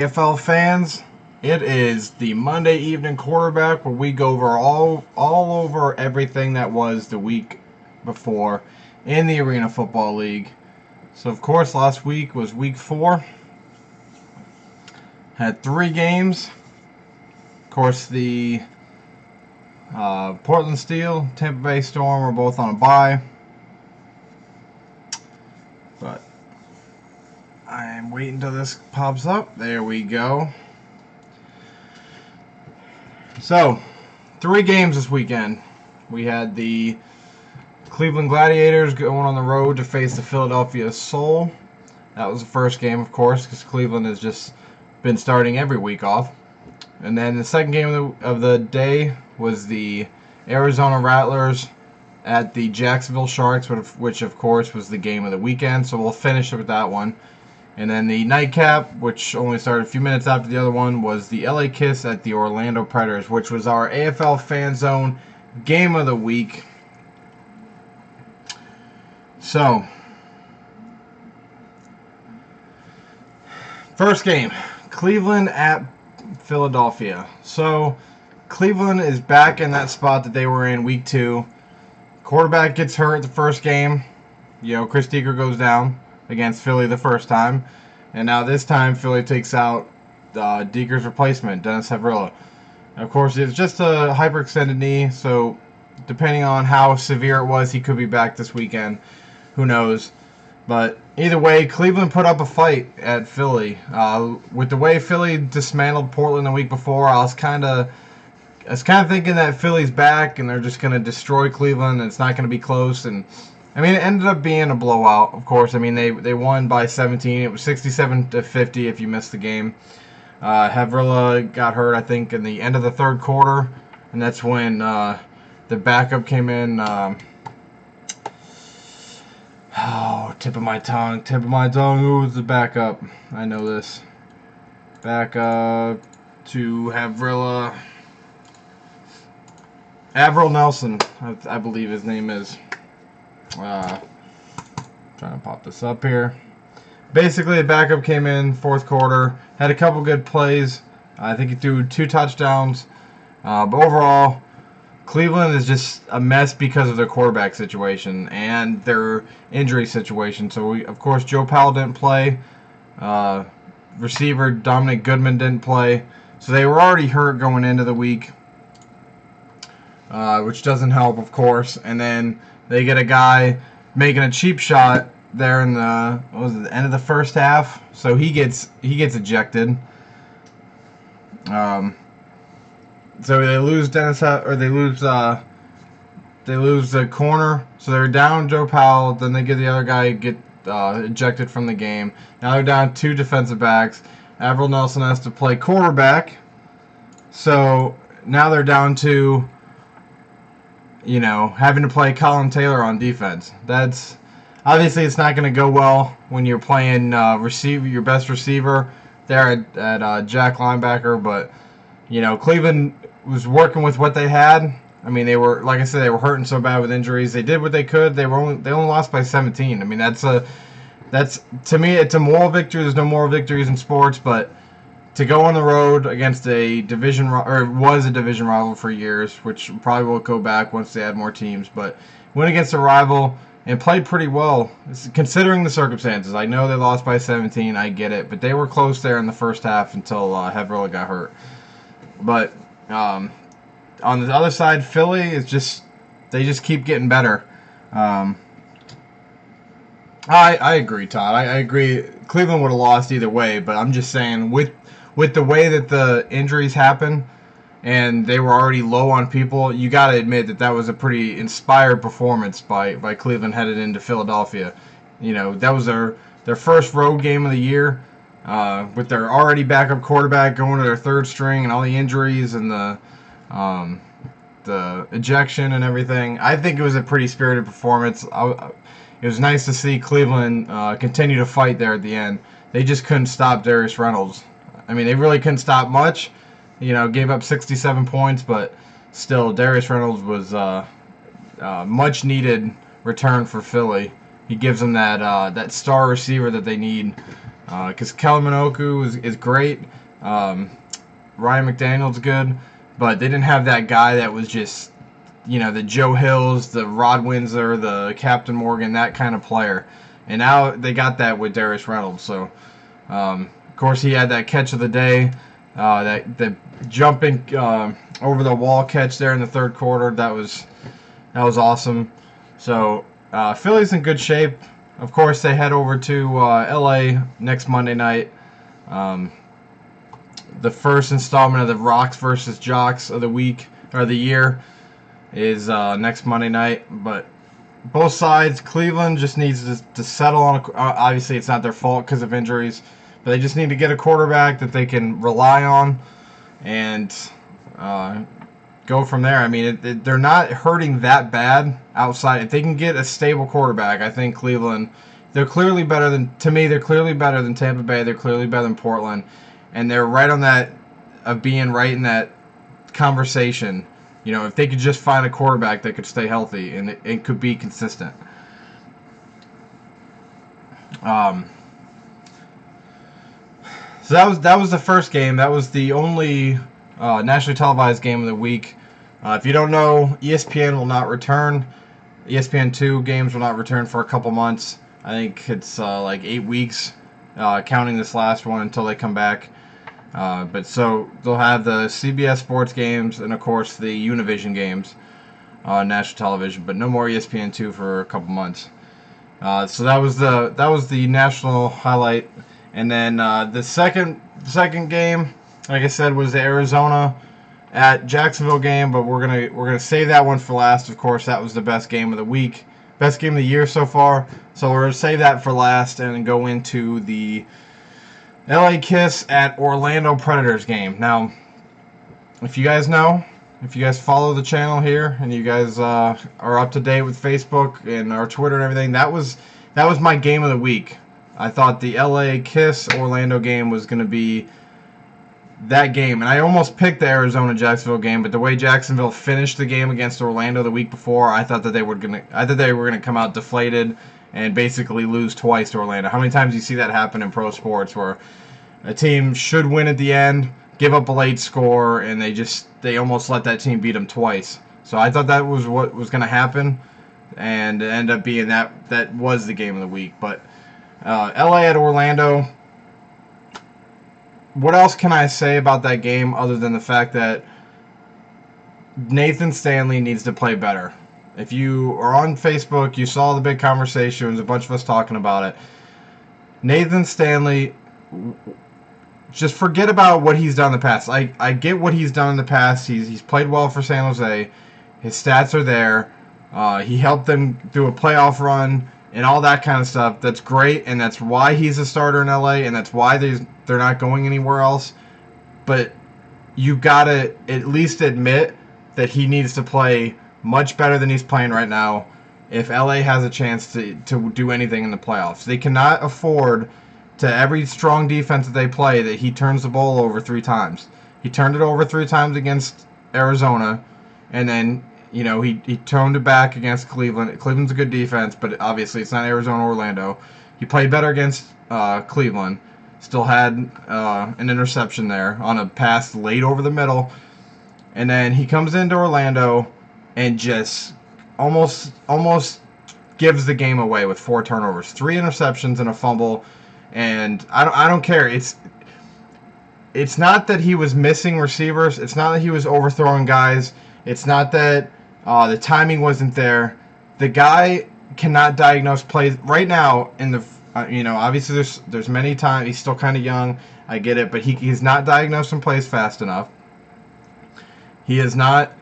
AFL fans, it is the Monday evening quarterback where we go over all over everything that was the week before in the Arena Football League. So of course last week was week 4. Had 3 games. Of course the Portland Steel, Tampa Bay Storm were both on a bye. But I am waiting until this pops up. There we go. So, 3 games this weekend. We had the Cleveland Gladiators going on the road to face the Philadelphia Soul. That was the first game, of course, because Cleveland has just been starting every week off. And then the second game of the day was the Arizona Rattlers at the Jacksonville Sharks, which of course was the game of the weekend. So we'll finish with that one. And then the nightcap, which only started a few minutes after the other one, was the LA Kiss at the Orlando Predators, which was our AFL Fan Zone game of the week. So, first game, Cleveland at Philadelphia. So, Cleveland is back in that spot that they were in week 2. Quarterback gets hurt the first game. Chris Deeker goes down against Philly the first time. And now this time, Philly takes out Deeker's replacement, Dennis Havrilla. Of course, it's just a hyperextended knee, so depending on how severe it was, he could be back this weekend. Who knows? But either way, Cleveland put up a fight at Philly. With the way Philly dismantled Portland the week before, I was kind of thinking that Philly's back and they're just going to destroy Cleveland and it's not going to be close. And I mean, it ended up being a blowout, of course. I mean, they won by 17. It was 67-50 if you missed the game. Havrilla got hurt, I think, in the end of the third quarter, and that's when the backup came in. Tip of my tongue. Who was the backup? I know this. Backup to Havrilla. Avril Nelson, I believe his name is. Trying to pop this up here. Basically, the backup came in fourth quarter, had a couple good plays. I think he threw 2 touchdowns. But overall, Cleveland is just a mess because of their quarterback situation and their injury situation. So, of course, Joe Powell didn't play. Receiver Dominic Goodman didn't play. So they were already hurt going into the week, which doesn't help, of course. And then they get a guy making a cheap shot there in the end of the first half, so he gets ejected. So they lose they lose the corner. So they're down Joe Powell. Then they get the other guy ejected from the game. Now they're down 2 defensive backs. Avril Nelson has to play quarterback. So now they're down to having to play Colin Taylor on defense. That's obviously it's not going to go well when you're playing your best receiver there at Jack linebacker. But Cleveland was working with what they had. I mean, they were, like I said, they were hurting so bad with injuries. They did what they could. They only lost by 17. I mean, that's to me, it's a moral victory. There's no moral victories in sports, but to go on the road against a division rival for years, which probably will go back once they add more teams, but went against a rival and played pretty well considering the circumstances. I know they lost by 17, I get it, but they were close there in the first half until Havrilla got hurt. But on the other side, Philly is they just keep getting better. I agree, Todd. I agree. Cleveland would have lost either way, but I'm just saying with the way that the injuries happen and they were already low on people, you got to admit that was a pretty inspired performance by Cleveland headed into Philadelphia. That was their first road game of the year with their already backup quarterback going to their third string and all the injuries and the ejection and everything. I think it was a pretty spirited performance. It was nice to see Cleveland continue to fight there at the end. They just couldn't stop Darius Reynolds. I mean, they really couldn't stop much. Gave up 67 points, but still, Darius Reynolds was much needed return for Philly. He gives them that star receiver that they need because Kelly Minoku is great. Ryan McDaniel's good, but they didn't have that guy that was just, the Joe Hills, the Rod Windsor, the Captain Morgan, that kind of player. And now they got that with Darius Reynolds. So, of course, he had that catch of the day, that jumping over the wall catch there in the third quarter. That was awesome. So, Philly's in good shape. Of course, they head over to LA next Monday night. The first installment of the Rocks versus Jocks of the week or the year is next Monday night. But both sides, Cleveland just needs to settle on obviously, it's not their fault because of injuries, but they just need to get a quarterback that they can rely on and go from there. I mean, they're not hurting that bad outside. If they can get a stable quarterback, I think Cleveland, they're clearly better than Tampa Bay. They're clearly better than Portland. And they're right on that of being right in that conversation. If they could just find a quarterback that could stay healthy and it could be consistent. So that was the first game. That was the only nationally televised game of the week. If you don't know, ESPN will not return. ESPN2 games will not return for a couple months. I think it's like 8 weeks, counting this last one until they come back. But so they'll have the CBS Sports games and of course the Univision games on national television, but no more ESPN2 for a couple months. So that was the national highlight, and then the second game, like I said, was the Arizona at Jacksonville game, but we're gonna save that one for last. Of course, that was the best game of the week, best game of the year so far. So we're gonna save that for last and go into the LA Kiss at Orlando Predators game. Now, if you guys follow the channel here and you guys are up to date with Facebook and our Twitter and everything, that was my game of the week. I thought the LA Kiss Orlando game was going to be that game, and I almost picked the Arizona Jacksonville game, but the way Jacksonville finished the game against Orlando the week before, I thought they were gonna come out deflated and basically lose twice to Orlando. How many times do you see that happen in pro sports where a team should win at the end, give up a late score, and they almost let that team beat them twice? So I thought that was what was going to happen, and it ended up being that was the game of the week. But LA at Orlando, what else can I say about that game other than the fact that Nathan Stanley needs to play better? If you are on Facebook, you saw the big conversations, a bunch of us talking about it. Nathan Stanley, just forget about what he's done in the past. I get what he's done in the past. He's played well for San Jose. His stats are there. He helped them do a playoff run and all that kind of stuff. That's great, and that's why he's a starter in LA, and that's why they're not going anywhere else. But you've got to at least admit that he needs to play much better than he's playing right now if LA has a chance to do anything in the playoffs. They cannot afford to every strong defense that they play that he turns the ball over 3 times. He turned it over 3 times against Arizona, and then he toned it back against Cleveland. Cleveland's a good defense, but obviously it's not Arizona or Orlando. He played better against Cleveland. Still had an interception there on a pass late over the middle. And then he comes into Orlando and just almost gives the game away with 4 turnovers, 3 interceptions and a fumble. And I don't care. It's not that he was missing receivers. It's not that he was overthrowing guys. It's not that the timing wasn't there. The guy cannot diagnose plays right now. In the obviously there's many times he's still kind of young. I get it, but he's not diagnosing plays fast enough. He is not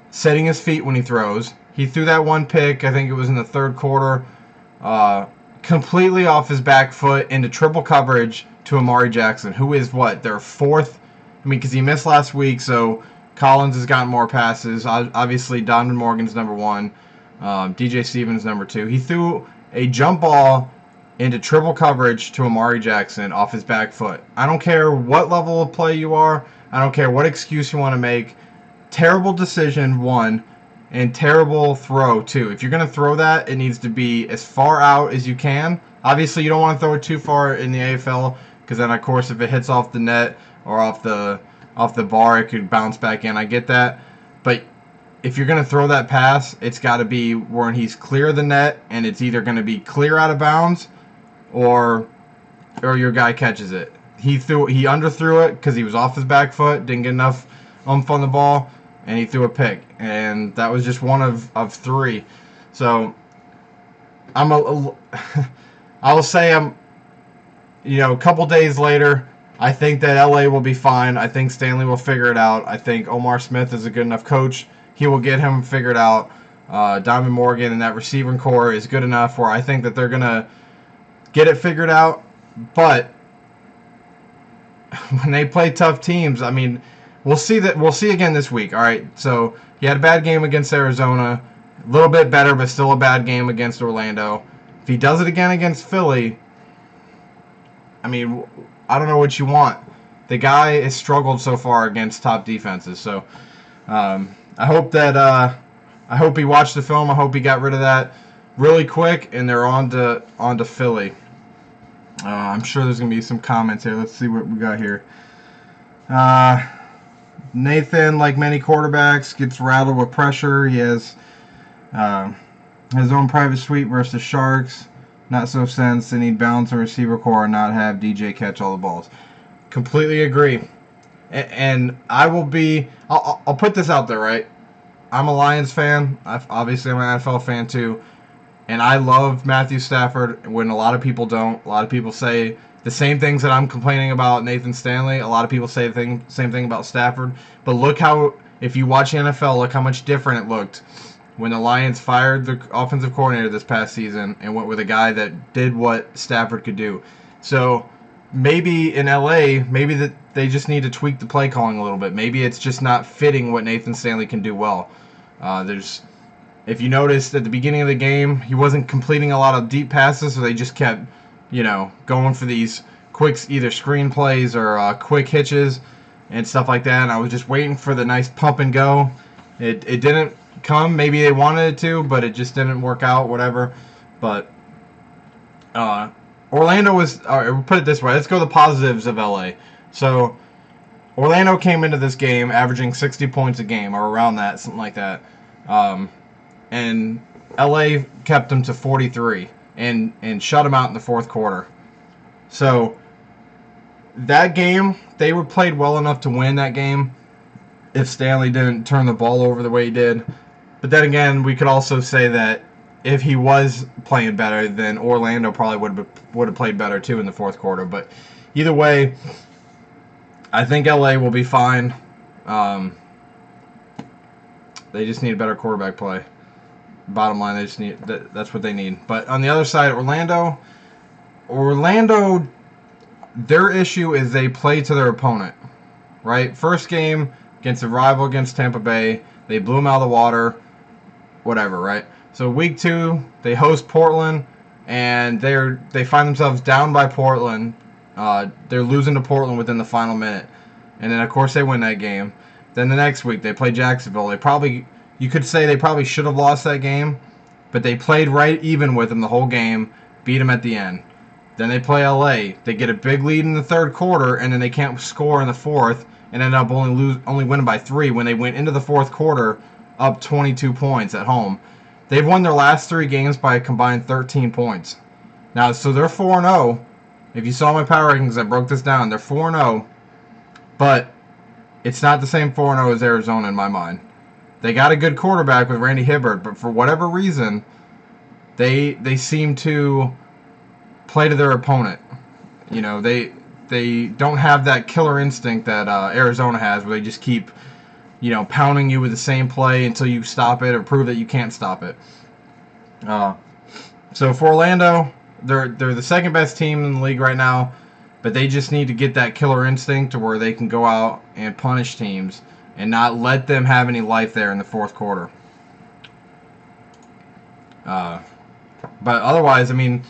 setting his feet when he throws. He threw that one pick, I think it was in the third quarter, completely off his back foot into triple coverage to Amari Jackson, who is their 4th. Because he missed last week, so Collins has gotten more passes. Obviously, Donovan Morgan's number 1. DJ Stevens number 2. He threw a jump ball into triple coverage to Amari Jackson off his back foot. I don't care what level of play you are. I don't care what excuse you want to make. Terrible decision, 1, and terrible throw, 2. If you're going to throw that, it needs to be as far out as you can Obviously, you don't want to throw it too far in the AFL because then, of course, if it hits off the net or off the bar, it could bounce back in. I get that, but if you're going to throw that pass, it's got to be when he's clear of the net, and it's either going to be clear out of bounds or your guy catches it. He underthrew it because he was off his back foot, didn't get enough on the ball, and he threw a pick, and that was just one of three. So I will say a couple days later, I think that LA will be fine. I think Stanley will figure it out. I think Omar Smith is a good enough coach. He will get him figured out. Diamond Morgan and that receiving core is good enough where I think that they're going to get it figured out. But when they play tough teams, I mean, we'll see again this week. All right, so he had a bad game against Arizona, a little bit better, but still a bad game against Orlando. If he does it again against Philly, I mean, I don't know what you want. The guy has struggled so far against top defenses. So I hope he watched the film. I hope he got rid of that really quick, and they're on to Philly. I'm sure there's going to be some comments here. Let's see what we got here. Nathan, like many quarterbacks, gets rattled with pressure. He has his own private suite versus the Sharks. Not so sense. They need balance and receiver core and not have DJ catch all the balls. Completely agree. And I'll put this out there, right? I'm a Lions fan. Obviously, I'm an NFL fan too. And I love Matthew Stafford when a lot of people don't. A lot of people say the same things that I'm complaining about Nathan Stanley. A lot of people say the same thing about Stafford. But look how, if you watch the NFL, look how much different it looked when the Lions fired the offensive coordinator this past season and went with a guy that did what Stafford could do. So maybe in LA, maybe that they just need to tweak the play calling a little bit. Maybe it's just not fitting what Nathan Stanley can do well. If you noticed at the beginning of the game, he wasn't completing a lot of deep passes, so they just kept, going for these quick either screen plays or quick hitches and stuff like that. And I was just waiting for the nice pump and go. It didn't come. Maybe they wanted it to, but it just didn't work out. Whatever. But Orlando was. All right, we'll put it this way. Let's go to the positives of LA. So Orlando came into this game averaging 60 points a game or around that, something like that. And LA kept them to 43 and shut them out in the fourth quarter. So that game, they were played well enough to win that game if Stanley didn't turn the ball over the way he did. But then again, we could also say that if he was playing better, then Orlando probably would have played better too in the fourth quarter. But either way, I think LA will be fine. They just need a better quarterback play. Bottom line, they just need that's what they need. But on the other side, Orlando, their issue is they play to their opponent, right? First game against a rival against Tampa Bay, they blew them out of the water, whatever, right? So week 2, they host Portland, and they find themselves down by Portland. They're losing to Portland within the final minute, and then of course they win that game. Then the next week they play Jacksonville. You could say they probably should have lost that game, but they played right even with them the whole game, beat them at the end. Then they play LA. They get a big lead in the third quarter, and then they can't score in the fourth, and end up only winning by 3 when they went into the fourth quarter up 22 points at home. They've won their last 3 games by a combined 13 points. Now, so they're 4-0. If you saw my power rankings, I broke this down. They're 4-0, but it's not the same 4-0 as Arizona in my mind. They got a good quarterback with Randy Hibbert, but for whatever reason, they seem to play to their opponent. They don't have that killer instinct that Arizona has, where they just keep, pounding you with the same play until you stop it or prove that you can't stop it. So for Orlando, they're the second best team in the league right now, but they just need to get that killer instinct to where they can go out and punish teams and not let them have any life there in the fourth quarter. But otherwise, I mean,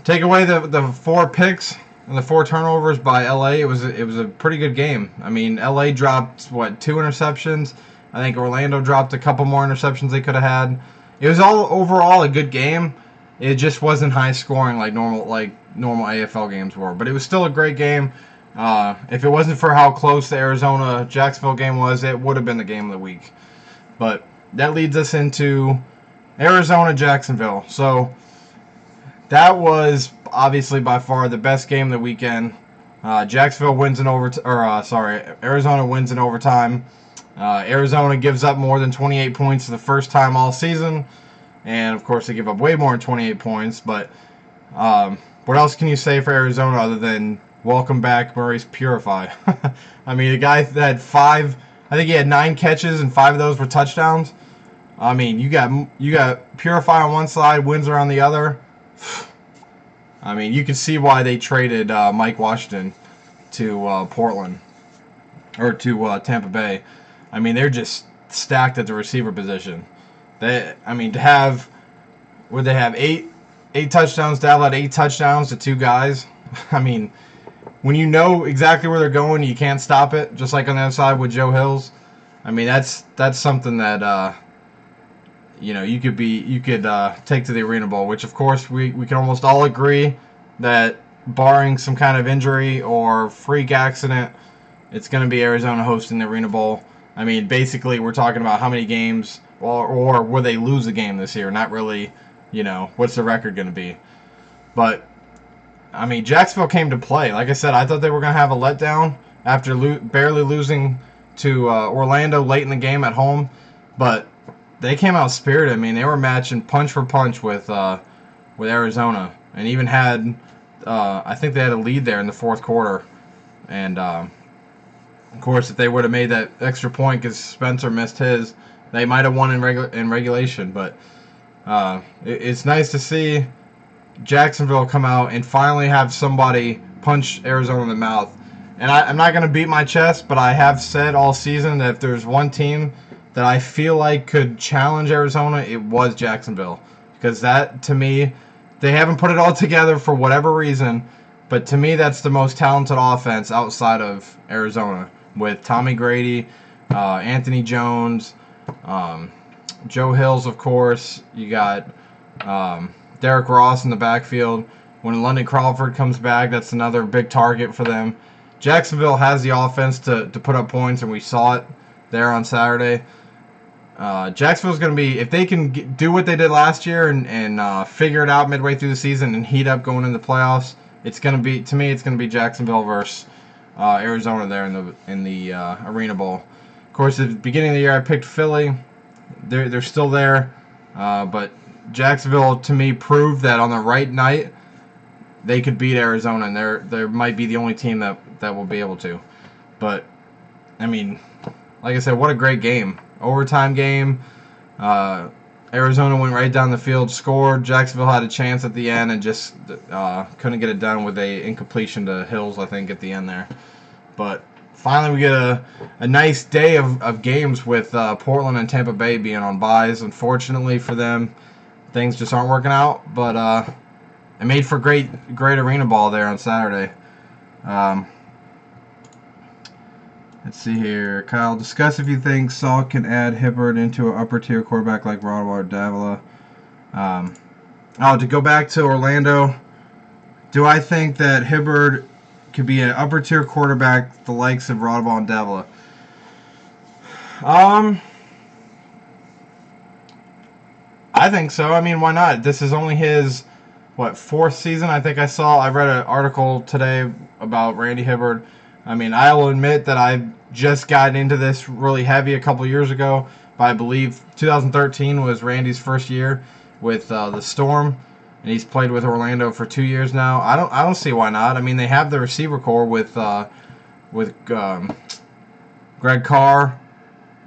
take away the 4 picks and the 4 turnovers by LA, it was a pretty good game. I mean, LA dropped 2 interceptions. I think Orlando dropped a couple more interceptions they could have had. It was all overall a good game. It just wasn't high scoring like normal AFL games were. But it was still a great game. If it wasn't for how close the Arizona Jacksonville game was, it would have been the game of the week. But that leads us into Arizona Jacksonville. So that was obviously by far the best game of the weekend. Jacksonville wins in Arizona wins in overtime. Arizona gives up more than 28 points for the first time all season. And, of course, they give up way more than 28 points. But what else can you say for Arizona other than welcome back Maurice Purify? I mean, the guy that had I think he had 9 catches, and 5 of those were touchdowns. I mean, you got Purify on one side, Windsor on the other. I mean, you can see why they traded Mike Washington to Portland, or to Tampa Bay. I mean, they're just stacked at the receiver position. To have, would they have eight touchdowns? Dowell had 8 touchdowns to 2 guys. I mean, when you know exactly where they're going, you can't stop it. Just like on the other side with Joe Hills. I mean, that's something that you could take to the Arena Bowl, which of course we can almost all agree that barring some kind of injury or freak accident, it's going to be Arizona hosting the Arena Bowl. I mean, basically we're talking about how many games or will they lose a game this year? Not really, what's the record going to be? But I mean, Jacksonville came to play. Like I said, I thought they were going to have a letdown after barely losing to Orlando late in the game at home, but they came out spirited. I mean, they were matching punch for punch with Arizona, and even had I think they had a lead there in the fourth quarter. And of course, if they would have made that extra point because Spencer missed his, they might have won in regulation. But it's nice to see Jacksonville come out and finally have somebody punch Arizona in the mouth. And I'm not going to beat my chest, but I have said all season that if there's one team that I feel like could challenge Arizona, it was Jacksonville. Because that, to me, they haven't put it all together for whatever reason, but to me that's the most talented offense outside of Arizona. With Tommy Grady, Anthony Jones, Joe Hills, of course. You got Derek Ross in the backfield. When London Crawford comes back, that's another big target for them. Jacksonville has the offense to put up points, and we saw it there on Saturday. Jacksonville's going to be, if they can do what they did last year and figure it out midway through the season and heat up going into the playoffs, it's going to be, to me, it's going to be Jacksonville versus Arizona there in the Arena Bowl. Of course, at the beginning of the year, I picked Philly. They're still there, but Jacksonville, to me, proved that on the right night they could beat Arizona, and they might be the only team that will be able to. But I mean, like I said, what a great game. Overtime game. Arizona went right down the field, scored. Jacksonville had a chance at the end and just couldn't get it done with a incompletion to Hills, I think, at the end there. But finally we get a nice day of games with Portland and Tampa Bay being on byes. Unfortunately for them, things just aren't working out. But it made for great arena ball there on Saturday. Let's see here. Kyle, discuss if you think Salk can add Hibbert into an upper-tier quarterback like Rodwell or Davila. To go back to Orlando, do I think that Hibbert could be an upper-tier quarterback the likes of Rodwell and Davila? I think so. I mean, why not? This is only his, 4th season? I think I read an article today about Randy Hibbert. I mean, I'll admit that I just got into this really heavy a couple years ago, but I believe 2013 was Randy's first year with the Storm, and he's played with Orlando for 2 years now. I don't see why not. I mean, they have the receiver core with Greg Carr.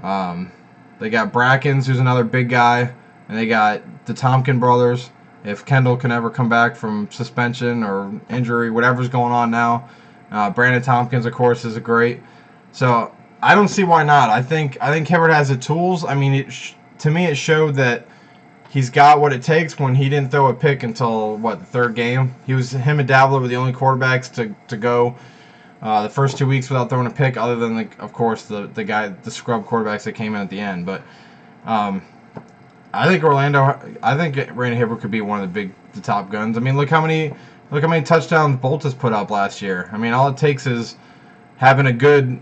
They got Brackens, who's another big guy, and they got the Tompkin brothers. If Kendall can ever come back from suspension or injury, whatever's going on now. Brandon Tompkins, of course, is a great. So I don't see why not. I think Hibbert has the tools. I mean, to me, it showed that he's got what it takes when he didn't throw a pick until the 3rd game. Him and Davila were the only quarterbacks to go the first 2 weeks without throwing a pick, other than of course the scrub quarterbacks that came in at the end. But I think Orlando. I think Randy Hibbert could be one of the top guns. I mean, look how many touchdowns Bolt has put up last year. I mean, all it takes is having a good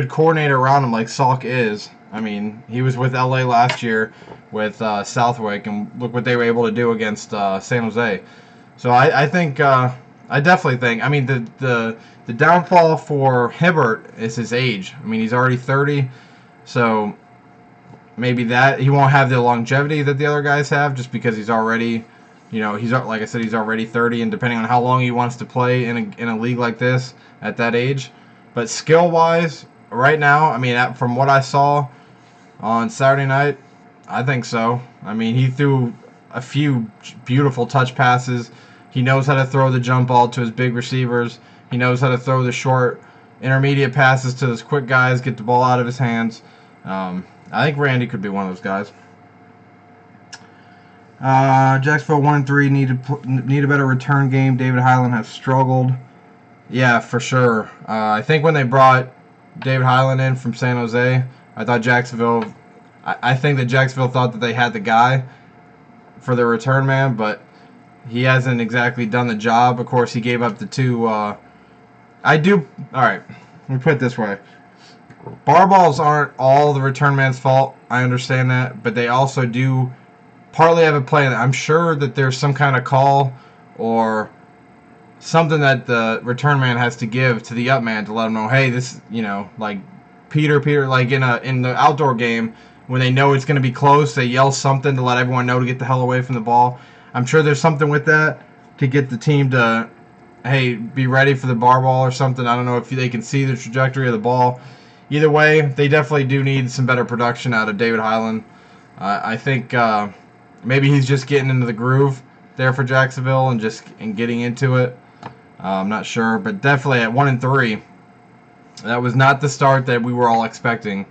coordinator around him like Salk is. I mean, he was with LA last year with Southwick, and look what they were able to do against San Jose. So I think I definitely think. I mean, the downfall for Hibbert is his age. I mean, he's already 30, so maybe that he won't have the longevity that the other guys have, just because he's already, he's like I said, he's already 30, and depending on how long he wants to play in a league like this at that age. But skill wise, right now, I mean, from what I saw on Saturday night, I think so. I mean, he threw a few beautiful touch passes. He knows how to throw the jump ball to his big receivers. He knows how to throw the short, intermediate passes to those quick guys, get the ball out of his hands. I think Randy could be one of those guys. Jacksonville 1-3 need a better return game. David Highland has struggled. Yeah, for sure. I think when they brought David Highland in from San Jose, I thought Jacksonville. I think that Jacksonville thought that they had the guy for the return man, but he hasn't exactly done the job. Of course, he gave up the two. All right, let me put it this way. Bar balls aren't all the return man's fault. I understand that, but they also do partly have a play in it. I'm sure that there's some kind of call or something that the return man has to give to the up man to let him know, hey, this, like Peter, like in the outdoor game, when they know it's going to be close, they yell something to let everyone know to get the hell away from the ball. I'm sure there's something with that to get the team to, hey, be ready for the bar ball or something. I don't know if they can see the trajectory of the ball. Either way, they definitely do need some better production out of David Highland. I think maybe he's just getting into the groove there for Jacksonville and getting into it. I'm not sure, but definitely at 1-3, that was not the start that we were all expecting,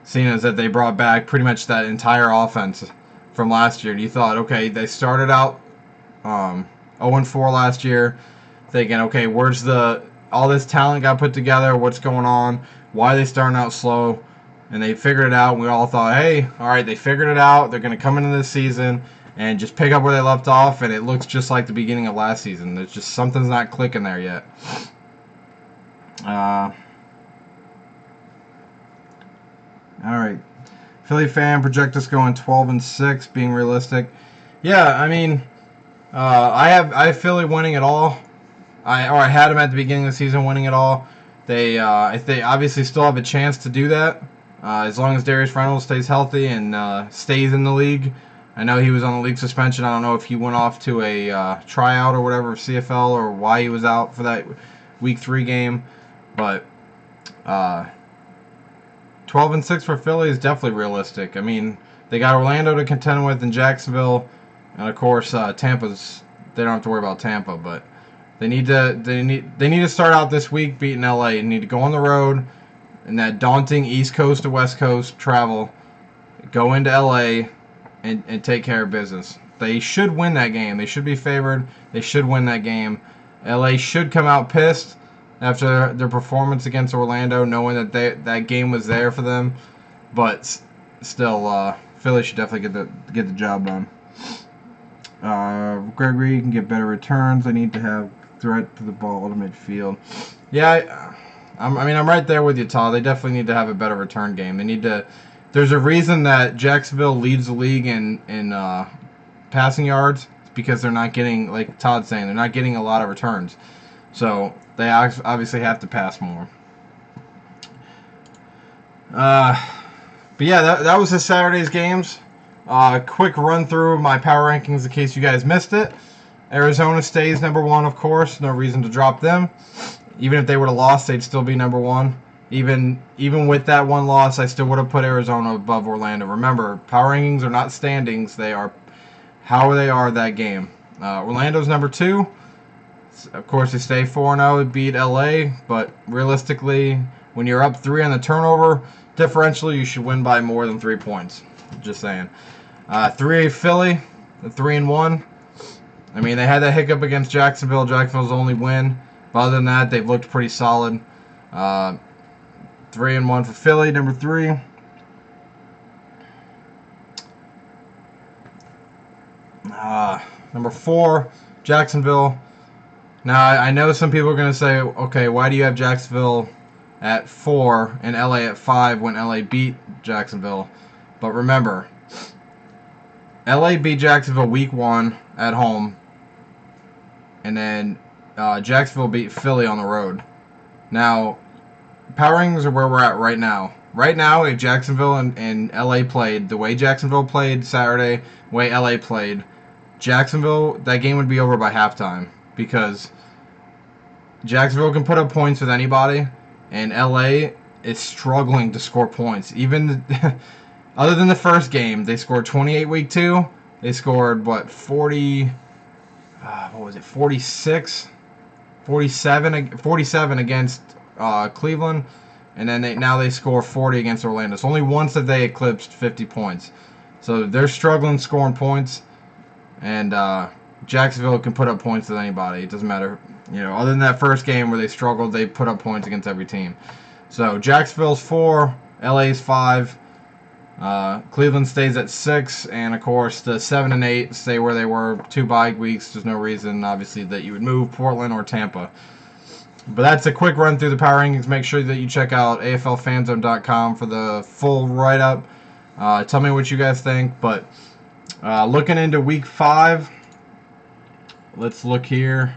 seeing as that they brought back pretty much that entire offense from last year. And you thought, okay, they started out 0-4 last year, thinking, okay, where's all this talent got put together? What's going on? Why are they starting out slow? And they figured it out. And we all thought, hey, all right, they figured it out. They're going to come into this season and just pick up where they left off, and it looks just like the beginning of last season. There's just something's not clicking there yet. All right. Philly fan project us going 12-6, being realistic. Yeah, I mean, I have Philly winning it all. I had them at the beginning of the season winning it all. They obviously still have a chance to do that as long as Darius Reynolds stays healthy and stays in the league. I know he was on the league suspension. I don't know if he went off to a tryout or whatever, CFL, or why he was out for that Week 3 game. But 12-6 for Philly is definitely realistic. I mean, they got Orlando to contend with and Jacksonville, and of course Tampa's. They don't have to worry about Tampa, but they need to start out this week beating LA. They need to go on the road in that daunting East Coast to West Coast travel, go into LA and take care of business. They should win that game. They should be favored. They should win that game. LA should come out pissed after their performance against Orlando, knowing that that game was there for them. But still, Philly should definitely get the job done. Gregory can get better returns. They need to have threat to the ball to midfield. Yeah, I'm right there with you, Todd. They definitely need to have a better return game. They need to. There's a reason that Jacksonville leads the league in passing yards. It's because they're not getting, like Todd's saying, they're not getting a lot of returns. So they obviously have to pass more. But yeah, that was the Saturday's games. Quick run through my power rankings in case you guys missed it. Arizona stays number 1, of course. No reason to drop them. Even if they would have lost, they'd still be number 1. Even with that one loss, I still would have put Arizona above Orlando. Remember, power rankings are not standings. They are how they are that game. Orlando's number 2. Of course, they stay 4-0, beat LA. But realistically, when you're up 3 on the turnover differential, you should win by more than 3 points. Just saying. 3 Philly, 3-1. I mean, they had that hiccup against Jacksonville. Jacksonville's only win. But other than that, they've looked pretty solid. 3-1 for Philly, number 3. Number 4, Jacksonville. Now, I know some people are going to say, okay, why do you have Jacksonville at 4 and LA at 5 when LA beat Jacksonville? But remember, LA beat Jacksonville week 1 at home, and then Jacksonville beat Philly on the road. Now, power rankings are where we're at right now. Right now, if Jacksonville and LA played the way Jacksonville played Saturday, the way LA played, Jacksonville, that game would be over by halftime because Jacksonville can put up points with anybody, and LA is struggling to score points. Even other than the first game, they scored 28 week 2. They scored, 47 against Cleveland, and then now they score 40 against Orlando. So only once have they eclipsed 50 points. So they're struggling scoring points, and Jacksonville can put up points with anybody. It doesn't matter. Other than that first game where they struggled, they put up points against every team. So Jacksonville's 4, LA's 5, Cleveland stays at 6, and of course the 7 and 8 stay where they were. 2 bye weeks. There's no reason, obviously, that you would move Portland or Tampa. But that's a quick run through the power rankings. Make sure that you check out AFLFanzone.com for the full write-up. Tell me what you guys think. But looking into Week 5, let's look here.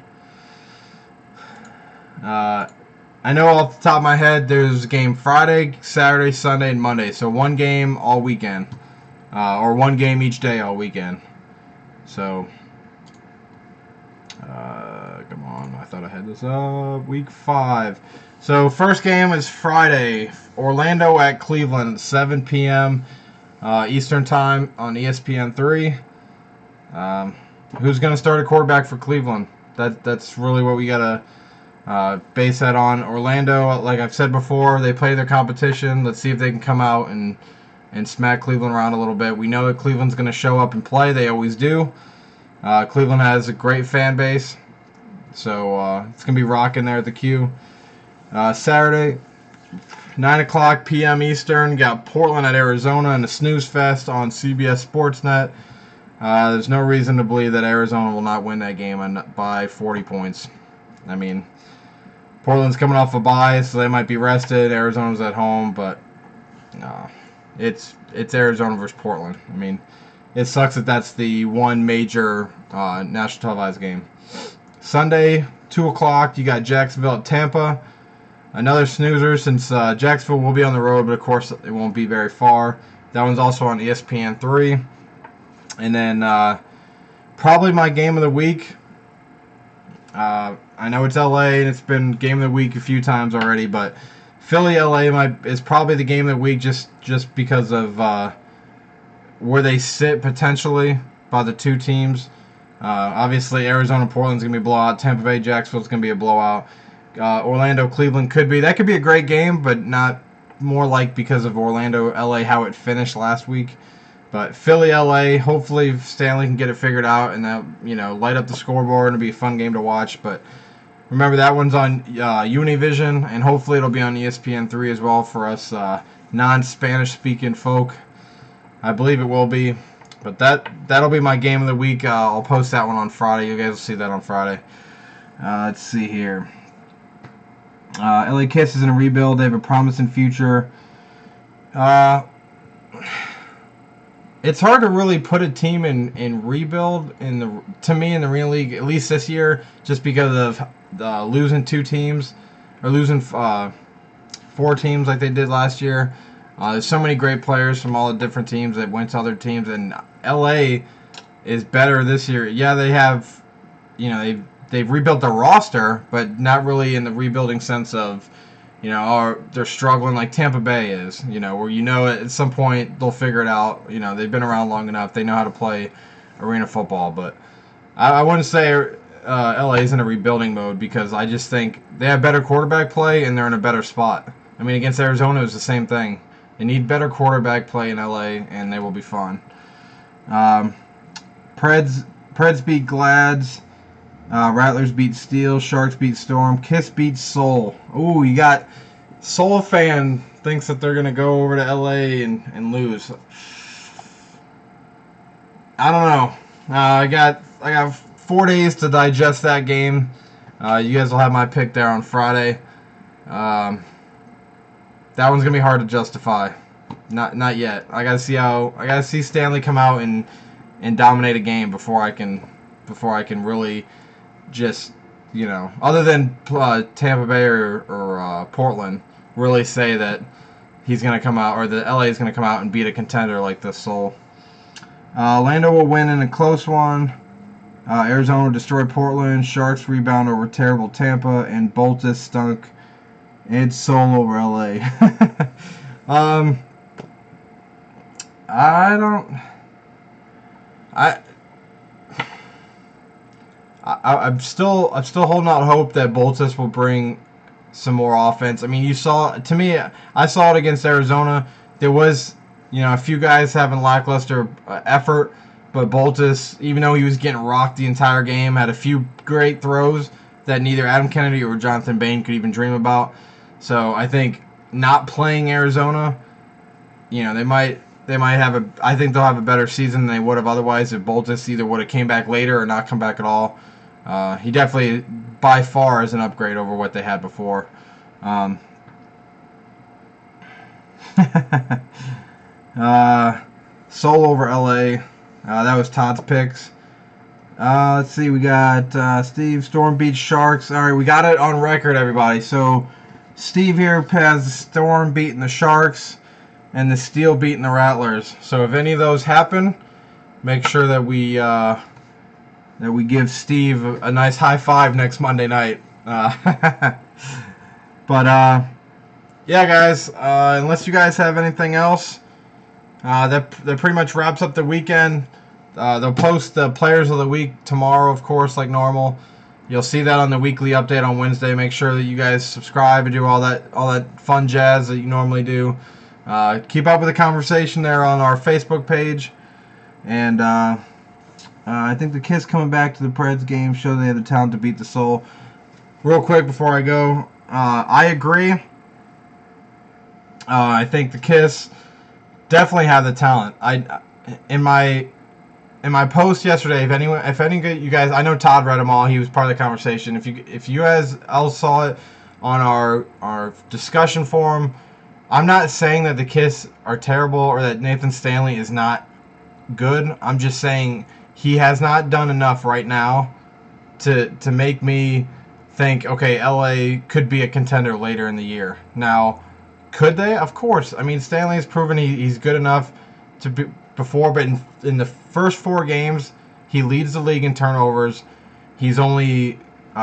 I know off the top of my head there's a game Friday, Saturday, Sunday, and Monday. So one game all weekend. Or one game each day all weekend. So, come on. I thought I had this up. Week 5. So first game is Friday. Orlando at Cleveland, 7 p.m. Eastern Time on ESPN 3. Who's going to start a quarterback for Cleveland? That's really what we got to base that on. Orlando, like I've said before, they play their competition. Let's see if they can come out and smack Cleveland around a little bit. We know that Cleveland's going to show up and play. They always do. Cleveland has a great fan base, so it's going to be rocking there at the Q. Saturday, 9 o'clock p.m. Eastern, got Portland at Arizona in the snooze fest on CBS Sportsnet. There's no reason to believe that Arizona will not win that game by 40 points. I mean, Portland's coming off a bye, so they might be rested. Arizona's at home, but it's Arizona versus Portland. I mean, it sucks that that's the one major national televised game. Sunday, 2 o'clock, you got Jacksonville at Tampa. Another snoozer since Jacksonville will be on the road, but of course it won't be very far. That one's also on ESPN 3. And then probably my game of the week. I know it's LA and it's been game of the week a few times already, but Philly LA is probably the game of the week just because of where they sit potentially by the two teams. Obviously Arizona Portland's gonna be a blowout. Tampa Bay Jacksonville's gonna be a blowout. Orlando Cleveland could be a great game, but not more like because of Orlando LA how it finished last week. But Philly, LA, hopefully Stanley can get it figured out and that, light up the scoreboard and it'll be a fun game to watch. But remember, that one's on Univision, and hopefully it'll be on ESPN3 as well for us non-Spanish speaking folk. I believe it will be. But that'll be my game of the week. I'll post that one on Friday. You guys will see that on Friday. Let's see here. LA Kiss is in a rebuild. They have a promising future. It's hard to really put a team in rebuild to me in the Arena League, at least this year, just because of losing 2 teams or losing 4 teams like they did last year. There's so many great players from all the different teams that went to other teams, and LA is better this year. Yeah, they have, they've rebuilt their roster, but not really in the rebuilding sense of, they're struggling like Tampa Bay is, where at some point they'll figure it out. They've been around long enough. They know how to play arena football. But I wouldn't say LA is in a rebuilding mode because I just think they have better quarterback play and they're in a better spot. I mean, against Arizona, it was the same thing. They need better quarterback play in LA, and they will be fine. Preds beat Glads. Rattlers beat Steel. Sharks beat Storm. Kiss beats Soul. Ooh, you got Soul fan thinks that they're going to go over to LA and lose. I don't know. I got 4 days to digest that game. You guys will have my pick there on Friday. That one's gonna be hard to justify. Not yet. I gotta see Stanley come out and dominate a game before I can really just, other than Tampa Bay or Portland, really say that he's going to come out, or the LA is going to come out and beat a contender like the Soul. Orlando will win in a close one. Arizona will destroy Portland. Sharks rebound over terrible Tampa, and Boltus stunk. And Soul over LA. I'm still holding out hope that Boltus will bring some more offense. I mean, I saw it against Arizona. There was, a few guys having lackluster effort, but Boltus, even though he was getting rocked the entire game, had a few great throws that neither Adam Kennedy or Jonathan Bain could even dream about. So I think not playing Arizona, they might have I think they'll have a better season than they would have otherwise if Boltus either would have came back later or not come back at all. He definitely, by far, is an upgrade over what they had before. Soul over LA. That was Todd's picks. Let's see. We got Steve, Storm beats Sharks. All right, we got it on record, everybody. So Steve here has Storm beating the Sharks and the Steel beating the Rattlers. So if any of those happen, make sure that we give Steve a nice high five next Monday night. But yeah, guys. Unless you guys have anything else, that pretty much wraps up the weekend. They'll post the Players of the Week tomorrow, of course, like normal. You'll see that on the weekly update on Wednesday. Make sure that you guys subscribe and do all that fun jazz that you normally do. Keep up with the conversation there on our Facebook page. And I think the Kiss coming back to the Preds game show they have the talent to beat the Soul. Real quick before I go, I agree. I think the Kiss definitely have the talent. In my post yesterday, if any of you guys, I know Todd read them all. He was part of the conversation. If you guys else saw it on our discussion forum, I'm not saying that the Kiss are terrible or that Nathan Stanley is not good. I'm just saying he has not done enough right now to make me think, okay, LA could be a contender later in the year. Now, could they? Of course. I mean, Stanley has proven he's good enough to be before, but in the first 4 games, he leads the league in turnovers. He's only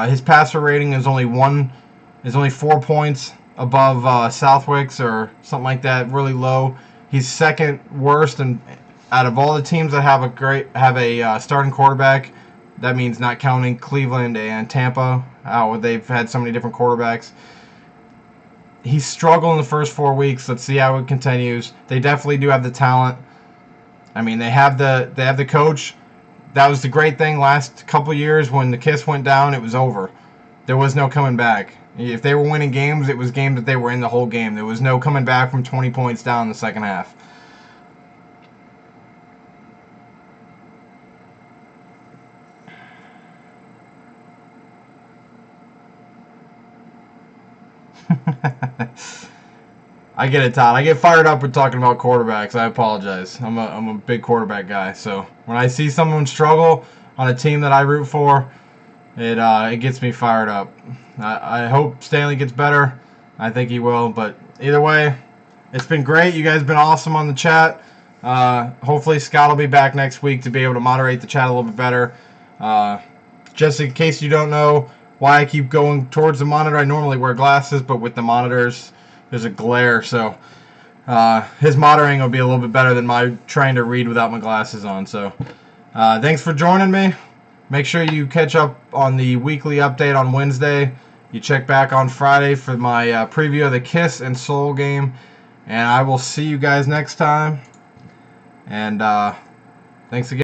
his passer rating is only 4 points above Southwick's or something like that, really low. He's second worst, and out of all the teams that have a starting quarterback, that means not counting Cleveland and Tampa, how they've had so many different quarterbacks. He's struggled in the first 4 weeks. Let's see how it continues. They definitely do have the talent. I mean, they have the coach. That was the great thing last couple years when the Kiss went down. It was over. There was no coming back. If they were winning games, it was games that they were in the whole game. There was no coming back from 20 points down in the second half. I get it, Todd. I get fired up with talking about quarterbacks. I apologize. I'm a big quarterback guy. So when I see someone struggle on a team that I root for, it gets me fired up. I hope Stanley gets better. I think he will. But either way, it's been great. You guys have been awesome on the chat. Hopefully Scott will be back next week to be able to moderate the chat a little bit better. Just in case you don't know why I keep going towards the monitor, I normally wear glasses, but with the monitors, there's a glare. So his monitoring will be a little bit better than my trying to read without my glasses on. So thanks for joining me. Make sure you catch up on the weekly update on Wednesday. You check back on Friday for my preview of the Kiss and Soul game. And I will see you guys next time. And thanks again.